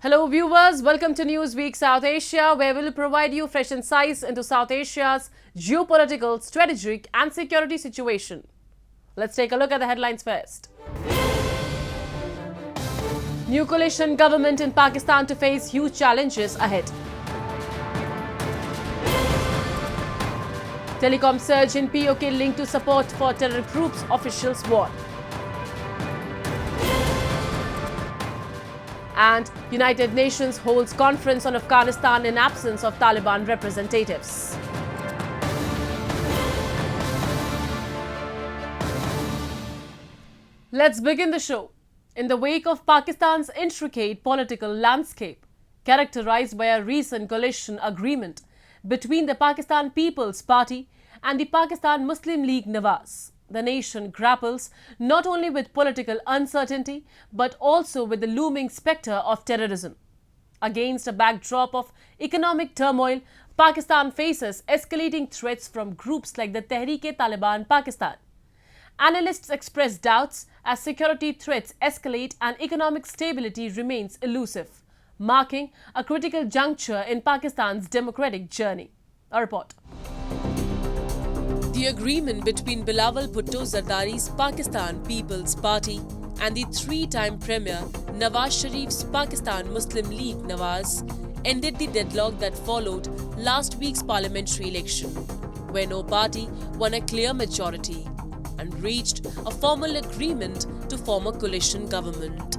Hello viewers, welcome to Newsweek South Asia, where we will provide you fresh insights into South Asia's geopolitical, strategic and security situation. Let's take a look at the headlines first. New coalition government in Pakistan to face huge challenges ahead. Telecom surge in POK linked to support for terror groups, officials warn. And United Nations holds conference on Afghanistan in absence of Taliban representatives. Let's begin the show. In the wake of Pakistan's intricate political landscape, characterized by a recent coalition agreement between the Pakistan People's Party and the Pakistan Muslim League-Nawaz, the nation grapples not only with political uncertainty but also with the looming specter of terrorism. Against a backdrop of economic turmoil, Pakistan faces escalating threats from groups like the Tehreek-e-Taliban Pakistan. Analysts express doubts as security threats escalate and economic stability remains elusive, marking a critical juncture in Pakistan's democratic journey. A report. The agreement between Bilawal Bhutto Zardari's Pakistan People's Party and the three-time Premier Nawaz Sharif's Pakistan Muslim League-Nawaz ended the deadlock that followed last week's parliamentary election, where no party won a clear majority and reached a formal agreement to form a coalition government.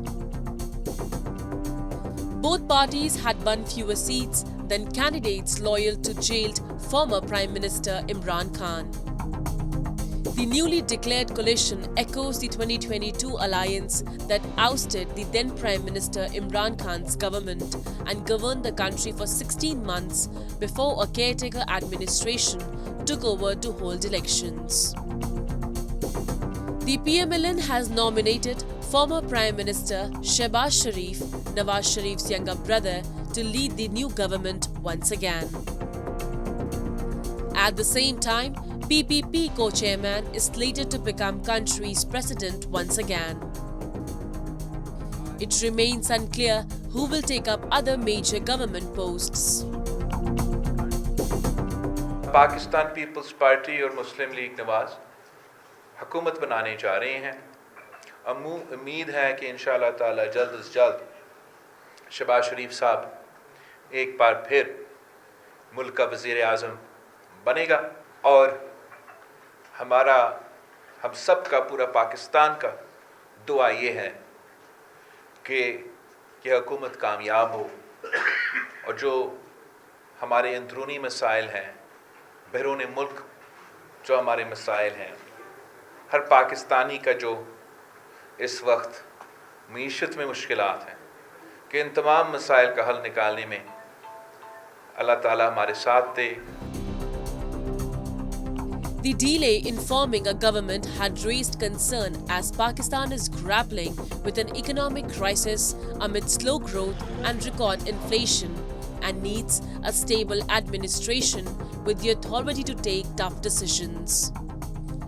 Both parties had won fewer seats than candidates loyal to jailed former Prime Minister Imran Khan. The newly declared coalition echoes the 2022 alliance that ousted the then Prime Minister Imran Khan's government and governed the country for 16 months before a caretaker administration took over to hold elections. The PML-N has nominated former Prime Minister Shehbaz Sharif, Nawaz Sharif's younger brother, to lead the new government once again. At the same time, PPP co-chairman is slated to become country's president once again. It remains unclear who will take up other major government posts. Pakistan Peoples Party और Muslim league Nawaz हुकूमत बनाने जा रहे हैं। उम्मीद है कि इंशाअल्लाह ताला जल्द से जल्द शहबाज शरीफ साहब एक बार फिर मुल्क का वज़ीर आज़म बनेगा और हम सब का पूरा पाकिस्तान का दुआ ये है कि यह हुकूमत कामयाब हो और जो हमारे अंदरूनी मसाइल हैं, बैरून मुल्क जो हमारे मसाइल हैं, हर पाकिस्तानी का जो इस वक्त मईशत में मुश्किलात हैं, कि इन तमाम मसाइल का हल निकालने में अल्लाह ताला हमारे साथ दे। The delay in forming a government had raised concern as Pakistan is grappling with an economic crisis amid slow growth and record inflation and needs a stable administration with the authority to take tough decisions.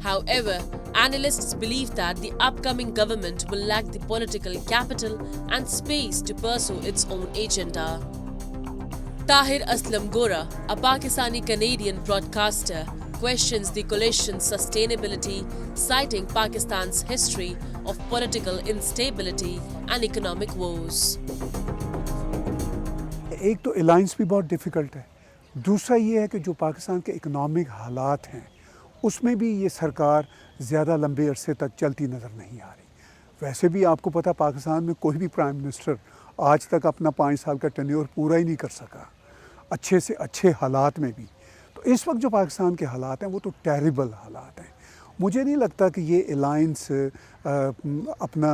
However, analysts believe that the upcoming government will lack the political capital and space to pursue its own agenda. Tahir Aslam Gora, a Pakistani-Canadian broadcaster, questions the coalition's sustainability, citing Pakistan's history of political instability and economic woes. एक तो alliance भी बहुत difficult है, दूसरा ये है कि जो पाकिस्तान के इकोनॉमिक हालात हैं उसमें भी ये सरकार ज़्यादा लंबे अरसे तक चलती नज़र नहीं आ रही। वैसे भी आपको पता पाकिस्तान में कोई भी प्राइम मिनिस्टर आज तक अपना 5 साल का टेन्योर पूरा ही नहीं कर सका, अच्छे से अच्छे हालात में भी। तो इस वक्त जो पाकिस्तान के हालात हैं वो तो टेरिबल हालात हैं। मुझे नहीं लगता कि ये अलायंस अपना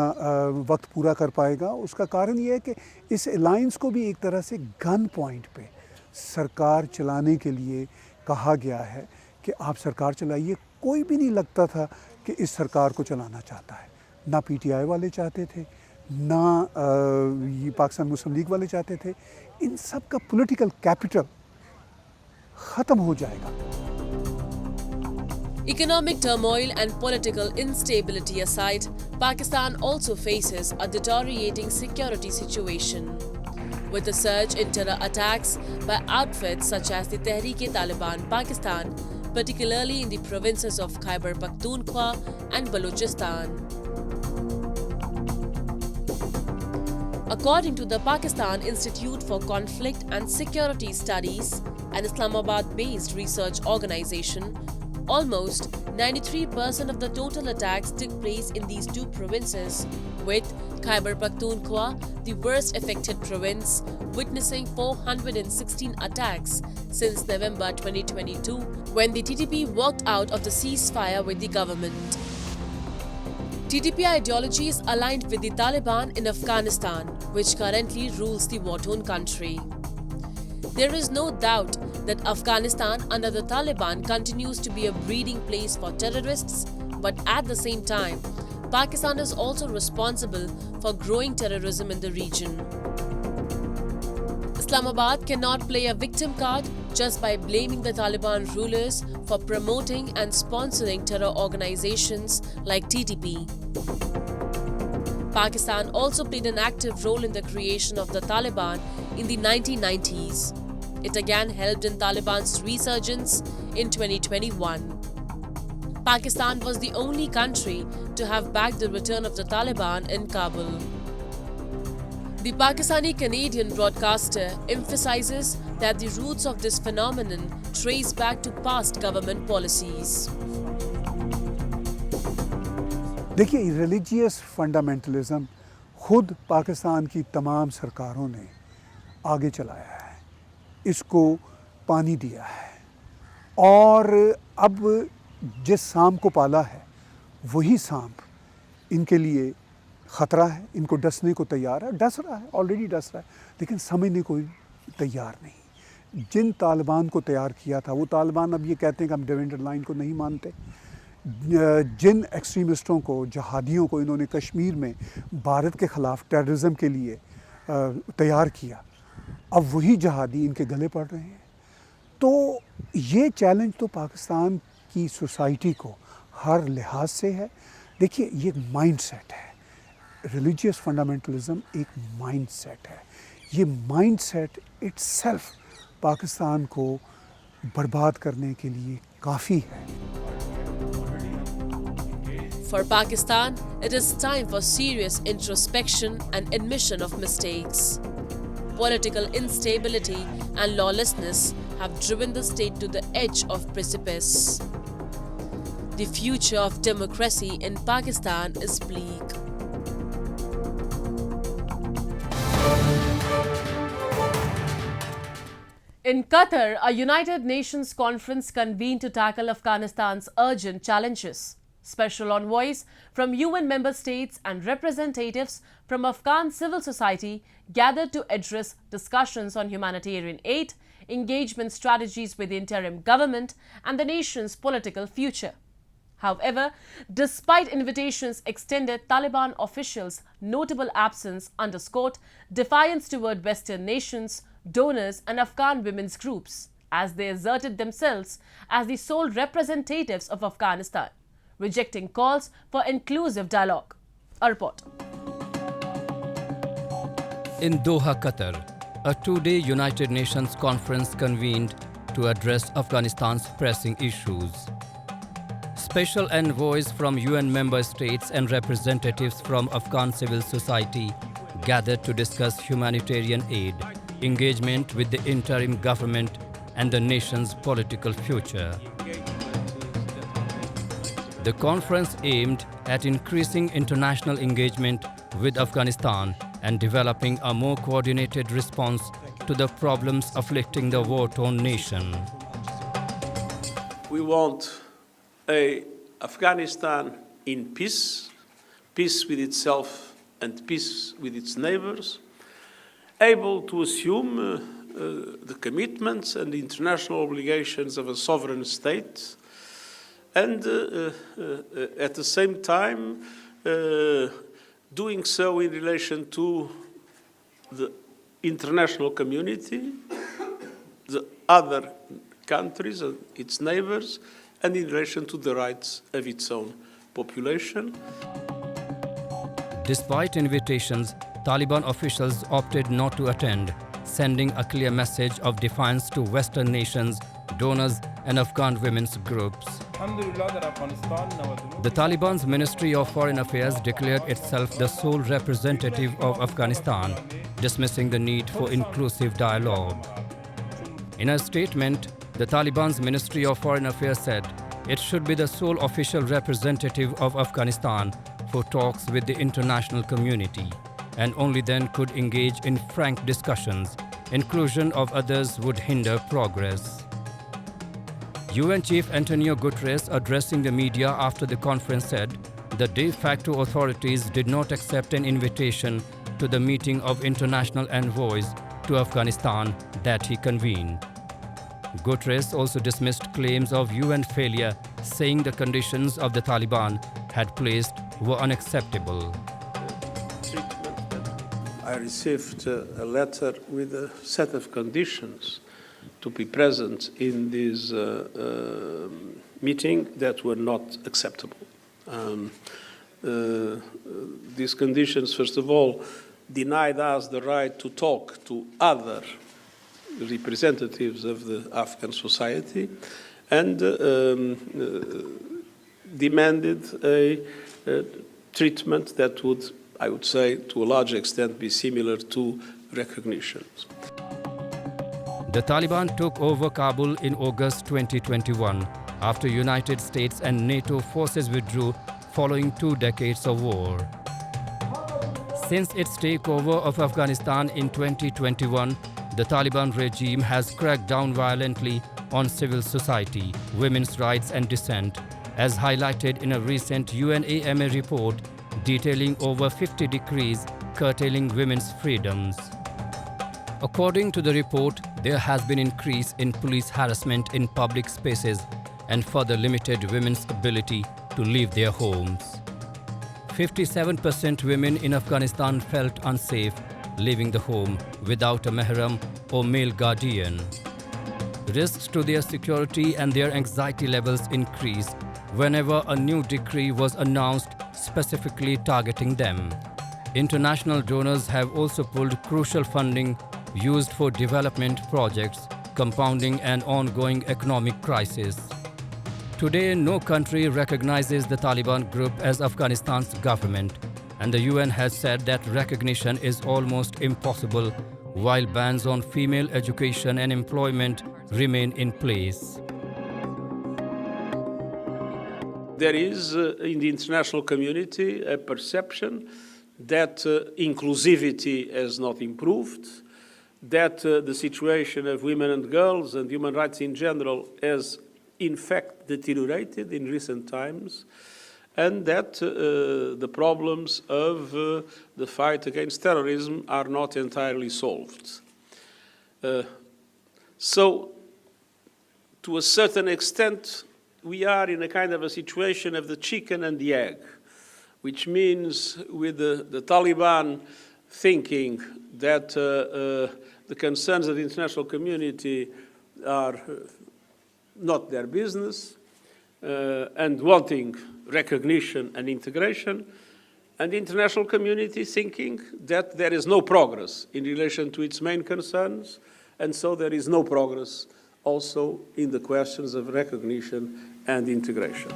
वक्त पूरा कर पाएगा। उसका कारण ये है कि इस अलायंस को भी एक तरह से गन पॉइंट पे सरकार चलाने के लिए कहा गया है कि आप सरकार चलाइए। कोई भी नहीं लगता था कि इस सरकार को चलाना चाहता है। ना पीटीआई वाले चाहते थे, ना ये पाकिस्तान मुस्लिम लीग वाले चाहते थे। इन सब का पॉलिटिकल कैपिटल ख़त्म हो जाएगा। Economic turmoil and political instability aside, Pakistan also faces a deteriorating security situation. with a surge in terror attacks by outfits such as the Tehreek-e-Taliban Pakistan, particularly in the provinces of Khyber Pakhtunkhwa and Balochistan. According to the Pakistan Institute for Conflict and Security Studies, an Islamabad-based research organization, almost 93% of the total attacks took place in these two provinces, with Khyber Pakhtunkhwa, the worst affected province, witnessing 416 attacks since November 2022, when the TTP walked out of the ceasefire with the government. TTP ideology is aligned with the Taliban in Afghanistan, which currently rules the war-torn country. There is no doubt that Afghanistan under the Taliban continues to be a breeding place for terrorists, but at the same time, Pakistan is also responsible for growing terrorism in the region. Islamabad cannot play a victim card just by blaming the Taliban rulers for promoting and sponsoring terror organizations like TTP. Pakistan also played an active role in the creation of the Taliban in the 1990s. It again helped in Taliban's resurgence in 2021. Pakistan was the only country to have backed the return of the Taliban in Kabul. The Pakistani-Canadian broadcaster emphasizes that the roots of this phenomenon trace back to past government policies. देखिए, religious fundamentalism खुद पाकिस्तान की तमाम सरकारों ने आगे चलाया है, इसको पानी दिया है, और अब जिस सांप को पाला है वही सांप इनके लिए ख़तरा है, इनको डसने को तैयार है, डस रहा है, ऑलरेडी डस रहा है, लेकिन समझने को तैयार नहीं। जिन तालिबान को तैयार किया था, वो तालिबान अब ये कहते हैं कि हम डिवेंडर लाइन को नहीं मानते। जिन एक्सट्रीमिस्टों को, जहादियों को इन्होंने कश्मीर में भारत के ख़िलाफ़ टेररिज्म के लिए तैयार किया, अब वही जहादी इनके गले पड़ रहे हैं। तो ये चैलेंज तो पाकिस्तान की सोसाइटी को हर लिहाज से है। देखिए, ये एक माइंड सेट है, रिलीजियस फंडामेंटलिज्म एक माइंड सेट है। ये माइंड सेट इट्सेल्फ पाकिस्तान को बर्बाद करने के लिए काफ़ी है। For Pakistan, it is time for serious introspection and admission of mistakes. Political instability and lawlessness have driven the state to the edge of precipice. The future of democracy in Pakistan is bleak. In Qatar, a United Nations conference convened to tackle Afghanistan's urgent challenges. Special envoys from UN member states and representatives from Afghan civil society gathered to address discussions on humanitarian aid, engagement strategies with the interim government, and the nation's political future. However, despite invitations extended, Taliban officials' notable absence underscored defiance toward Western nations, donors, and Afghan women's groups, as they asserted themselves as the sole representatives of Afghanistan, rejecting calls for inclusive dialogue. A report. In Doha, Qatar, a two-day United Nations conference convened to address Afghanistan's pressing issues. Special envoys from UN member states and representatives from Afghan civil society gathered to discuss humanitarian aid, engagement with the interim government, and the nation's political future. The conference aimed at increasing international engagement with Afghanistan and developing a more coordinated response to the problems afflicting the war-torn nation. We want Afghanistan in peace, peace with itself and peace with its neighbors, able to assume the commitments and the international obligations of a sovereign state, and at the same time doing so in relation to the international community, the other countries, its neighbors, and in relation to the rights of its own population. Despite invitations, Taliban officials opted not to attend, sending a clear message of defiance to Western nations, donors and Afghan women's groups. The Taliban's Ministry of Foreign Affairs declared itself the sole representative of Afghanistan, dismissing the need for inclusive dialogue. In a statement, the Taliban's Ministry of Foreign Affairs said it should be the sole official representative of Afghanistan for talks with the international community, and only then could engage in frank discussions. Inclusion of others would hinder progress. UN Chief Antonio Guterres, addressing the media after the conference, said the de facto authorities did not accept an invitation to the meeting of international envoys to Afghanistan that he convened. Guterres also dismissed claims of UN failure, saying the conditions of the Taliban had placed were unacceptable. I received a letter with a set of conditions to be present in this meeting that were not acceptable. These conditions, first of all, denied us the right to talk to other representatives of the Afghan society and demanded a treatment that would, I would say, to a large extent be similar to recognitions. The Taliban took over Kabul in August 2021 after United States and NATO forces withdrew following 2 decades of war. Since its takeover of Afghanistan in 2021, the Taliban regime has cracked down violently on civil society, women's rights and dissent, as highlighted in a recent UNAMA report detailing over 50 decrees curtailing women's freedoms. According to the report, there has been an increase in police harassment in public spaces and further limited women's ability to leave their homes. 57% women in Afghanistan felt unsafe leaving the home without a mahram or male guardian. Risks to their security and their anxiety levels increased whenever a new decree was announced specifically targeting them. International donors have also pulled crucial funding used for development projects, compounding an ongoing economic crisis. Today, no country recognizes the Taliban group as Afghanistan's government, and the UN has said that recognition is almost impossible, while bans on female education and employment remain in place. There is, in the international community, a perception that inclusivity has not improved, that the situation of women and girls and human rights in general has in fact deteriorated in recent times, and that the problems of the fight against terrorism are not entirely solved. So, to a certain extent, we are in a kind of a situation of the chicken and the egg, which means with the Taliban thinking that the concerns of the international community are not their business, and wanting recognition and integration, and the international community thinking that there is no progress in relation to its main concerns, and so there is no progress also in the questions of recognition and integration.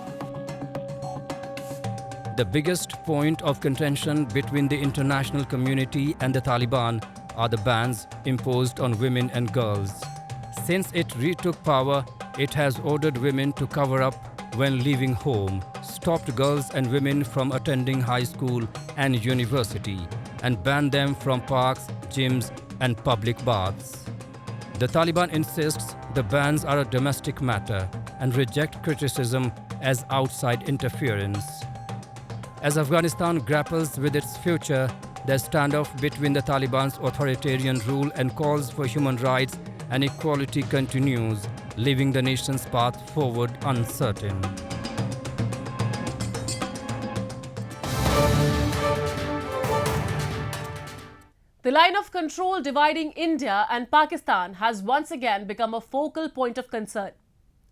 The biggest point of contention between the international community and the Taliban are the bans imposed on women and girls. Since it retook power, it has ordered women to cover up when leaving home, stopped girls and women from attending high school and university, and banned them from parks, gyms, and public baths. The Taliban insists the bans are a domestic matter and reject criticism as outside interference. As Afghanistan grapples with its future, the standoff between the Taliban's authoritarian rule and calls for human rights and equality continues, leaving the nation's path forward uncertain. The line of control dividing India and Pakistan has once again become a focal point of concern.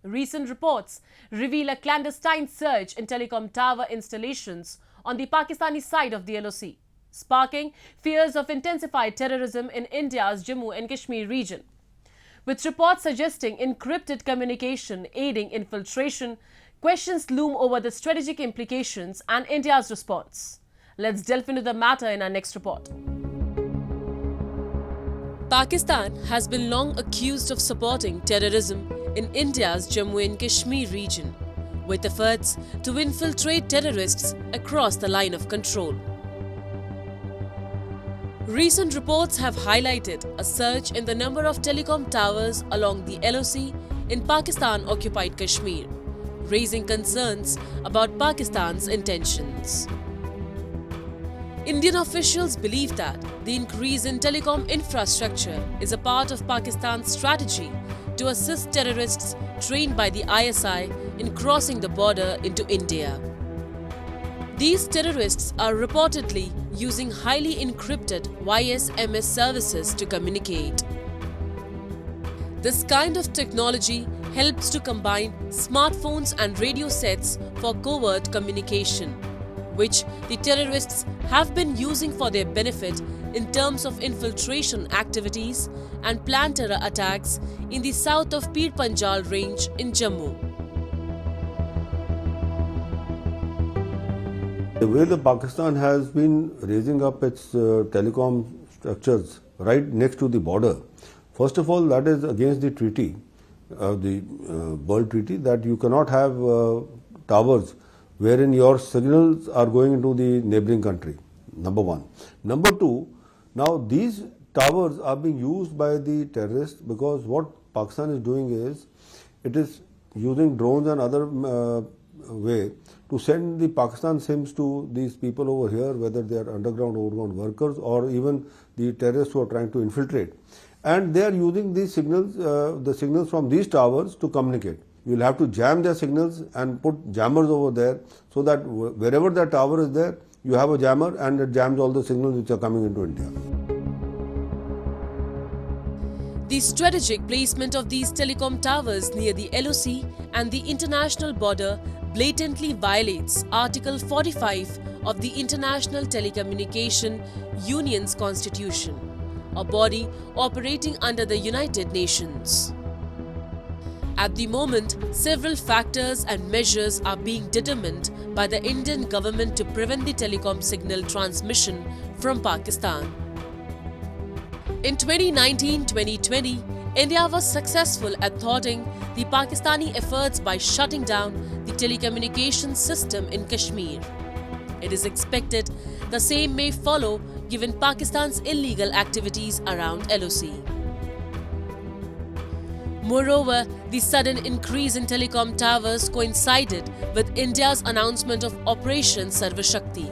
Recent reports reveal a clandestine surge in telecom tower installations on the Pakistani side of the LOC. sparking fears of intensified terrorism in India's Jammu and Kashmir region, with reports suggesting encrypted communication aiding infiltration. Questions loom over the strategic implications and India's response. Let's delve into the matter in our next report. Pakistan has been long accused of supporting terrorism in India's Jammu and Kashmir region, with efforts to infiltrate terrorists across the line of control. Recent reports have highlighted a surge in the number of telecom towers along the LOC in Pakistan-occupied Kashmir, raising concerns about Pakistan's intentions. Indian officials believe that the increase in telecom infrastructure is a part of Pakistan's strategy to assist terrorists trained by the ISI in crossing the border into India. These terrorists are reportedly using highly encrypted YSMS services to communicate. This kind of technology helps to combine smartphones and radio sets for covert communication, which the terrorists have been using for their benefit in terms of infiltration activities and planned terror attacks in the south of Pir Panjal range in Jammu. The way the Pakistan has been raising up its telecom structures right next to the border, first of all, that is against the treaty, the World Treaty, that you cannot have towers wherein your signals are going into the neighboring country, number one. Number two, now these towers are being used by the terrorists because what Pakistan is doing is, it is using drones and other way to send the Pakistan SIMs to these people over here, whether they are underground, overground workers or even the terrorists who are trying to infiltrate. And they are using these signals, the signals from these towers to communicate. You will have to jam their signals and put jammers over there so that wherever that tower is there, you have a jammer and it jams all the signals which are coming into India. The strategic placement of these telecom towers near the LOC and the international border blatantly violates Article 45 of the International Telecommunication Union's Constitution, a body operating under the United Nations. At the moment, several factors and measures are being determined by the Indian government to prevent the telecom signal transmission from Pakistan. In 2019-2020, India was successful at thwarting the Pakistani efforts by shutting down the telecommunications system in Kashmir. It is expected the same may follow given Pakistan's illegal activities around LOC. Moreover, the sudden increase in telecom towers coincided with India's announcement of Operation Sarva Shakti.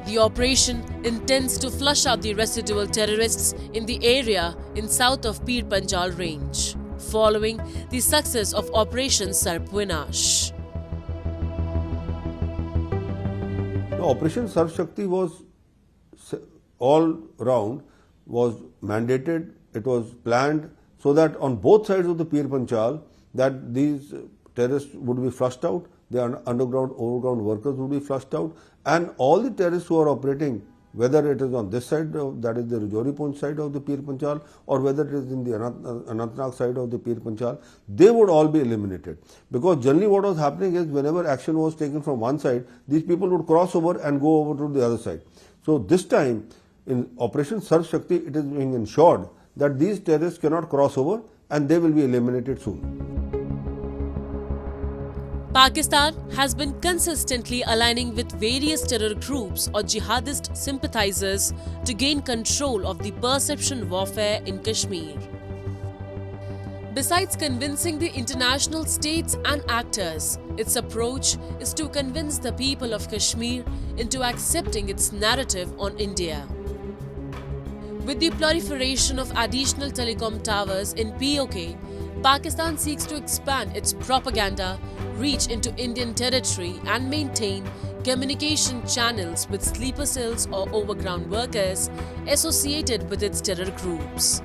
The operation intends to flush out the residual terrorists in the area in south of Pir Panjal range, following the success of Operation Sarv Vinash. Operation Sarv Shakti was all round, was mandated, it was planned so that on both sides of the Pir Panjal that these terrorists would be flushed out, the underground, overground workers would be flushed out, and all the terrorists who are operating, whether it is on this side, that is the Rajouri Poonch side of the Pir Panjal, or whether it is in the Anantnag side of the Pir Panjal, they would all be eliminated. Because generally what was happening is, whenever action was taken from one side, these people would cross over and go over to the other side. So this time, in Operation Sarv Shakti, it is being ensured that these terrorists cannot cross over and they will be eliminated soon. Pakistan has been consistently aligning with various terror groups or jihadist sympathizers to gain control of the perception warfare in Kashmir. Besides convincing the international states and actors, its approach is to convince the people of Kashmir into accepting its narrative on India. With the proliferation of additional telecom towers in POK, Pakistan seeks to expand its propaganda reach into Indian territory and maintain communication channels with sleeper cells or overground workers associated with its terror groups.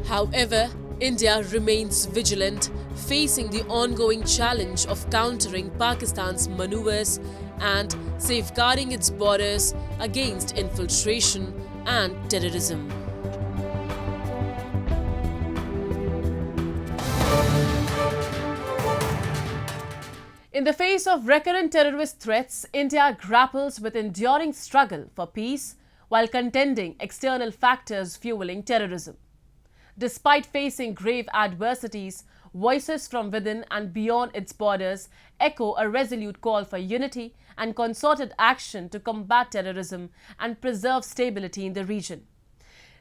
However, India remains vigilant, facing the ongoing challenge of countering Pakistan's maneuvers and safeguarding its borders against infiltration and terrorism. In the face of recurrent terrorist threats, India grapples with enduring struggle for peace while contending external factors fueling terrorism. Despite facing grave adversities, voices from within and beyond its borders echo a resolute call for unity and concerted action to combat terrorism and preserve stability in the region.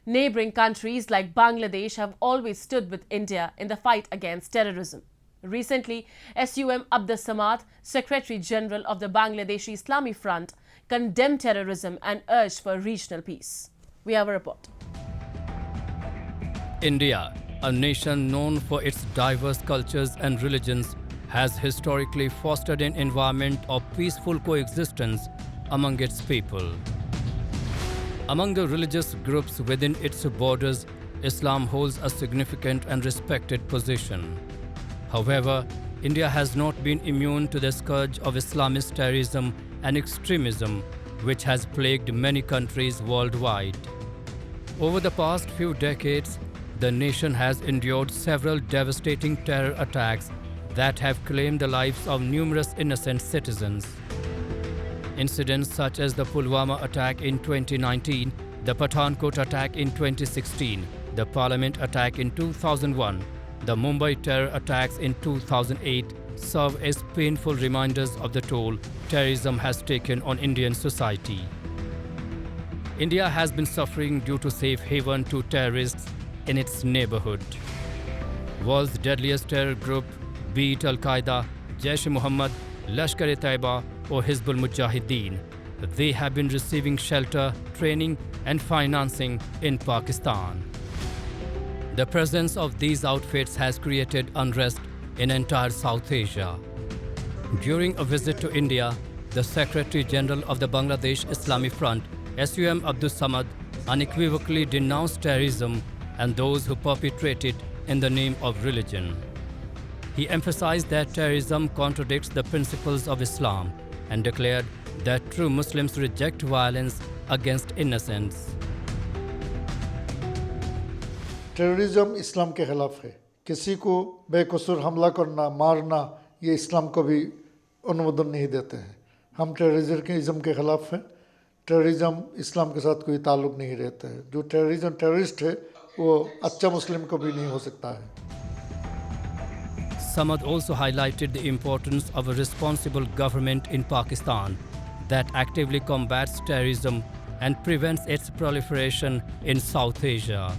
Neighboring countries like Bangladesh have always stood with India in the fight against terrorism. Recently, SUM Abdus Samad, Secretary General of the Bangladeshi Islami Front, condemned terrorism and urged for regional peace. We have a report. India, a nation known for its diverse cultures and religions, has historically fostered an environment of peaceful coexistence among its people. Among the religious groups within its borders, Islam holds a significant and respected position. However, India has not been immune to the scourge of Islamist terrorism and extremism, which has plagued many countries worldwide. Over the past few decades, the nation has endured several devastating terror attacks that have claimed the lives of numerous innocent citizens. Incidents such as the Pulwama attack in 2019, the Pathankot attack in 2016, the Parliament attack in 2001, the Mumbai terror attacks in 2008 serve as painful reminders of the toll terrorism has taken on Indian society. India has been suffering due to safe haven to terrorists in its neighborhood. World's deadliest terror group, be it Al-Qaeda, Jaish-e-Mohammed, Lashkar-e-Taiba or Hizbul Mujahideen, they have been receiving shelter, training and financing in Pakistan. The presence of these outfits has created unrest in entire South Asia. During a visit to India, the Secretary General of the Bangladesh Islami Front, SUM Abdus Samad, unequivocally denounced terrorism and those who perpetrate it in the name of religion. He emphasized that terrorism contradicts the principles of Islam and declared that true Muslims reject violence against innocents. Terrorism इस्लाम के ख़िलाफ़ है। किसी को बेकसूर हमला करना, मारना, ये इस्लाम को भी अनुमोदन नहीं देते हैं। हम टेररिज्म के ख़िलाफ़ हैं। टेररिज्म इस्लाम के साथ कोई ताल्लुक़ नहीं रहता है। जो टेररिस्ट है वो अच्छा मुस्लिम को भी नहीं हो सकता है। Samad also highlighted the importance of a responsible government in Pakistan that actively combats terrorism and prevents its proliferation in South Asia.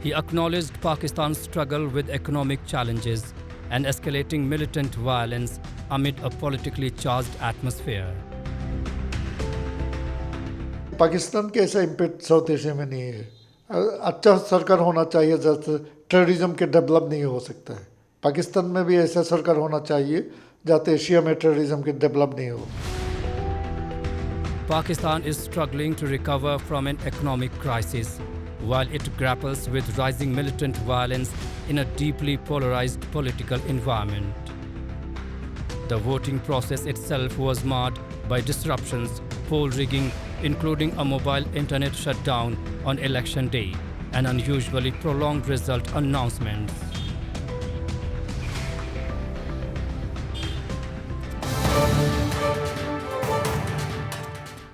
He acknowledged Pakistan's struggle with economic challenges and escalating militant violence amid a politically charged atmosphere. Pakistan के ऐसा impact south Asia में नहीं है। अच्छा सरकार होना चाहिए जैसे टेररिज्म के डेवलप नहीं हो सकता है। पाकिस्तान में भी ऐसा सरकार होना चाहिए जाते एशिया में टेररिज्म के डेवलप नहीं हो। Pakistan is struggling to recover from an economic crisis while it grapples with rising militant violence in a deeply polarized political environment. The voting process itself was marred by disruptions, poll rigging, including a mobile internet shutdown on election day, and unusually prolonged result announcements.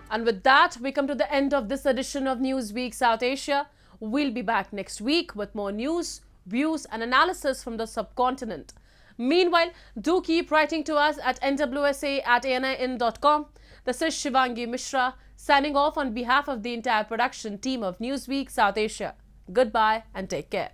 And with that, we come to the end of this edition of Newsweek South Asia. We'll be back next week with more news, views and analysis from the subcontinent. Meanwhile, do keep writing to us at nwsa@anin.com. This is Shivangi Mishra signing off on behalf of the entire production team of Newsweek South Asia. Goodbye and take care.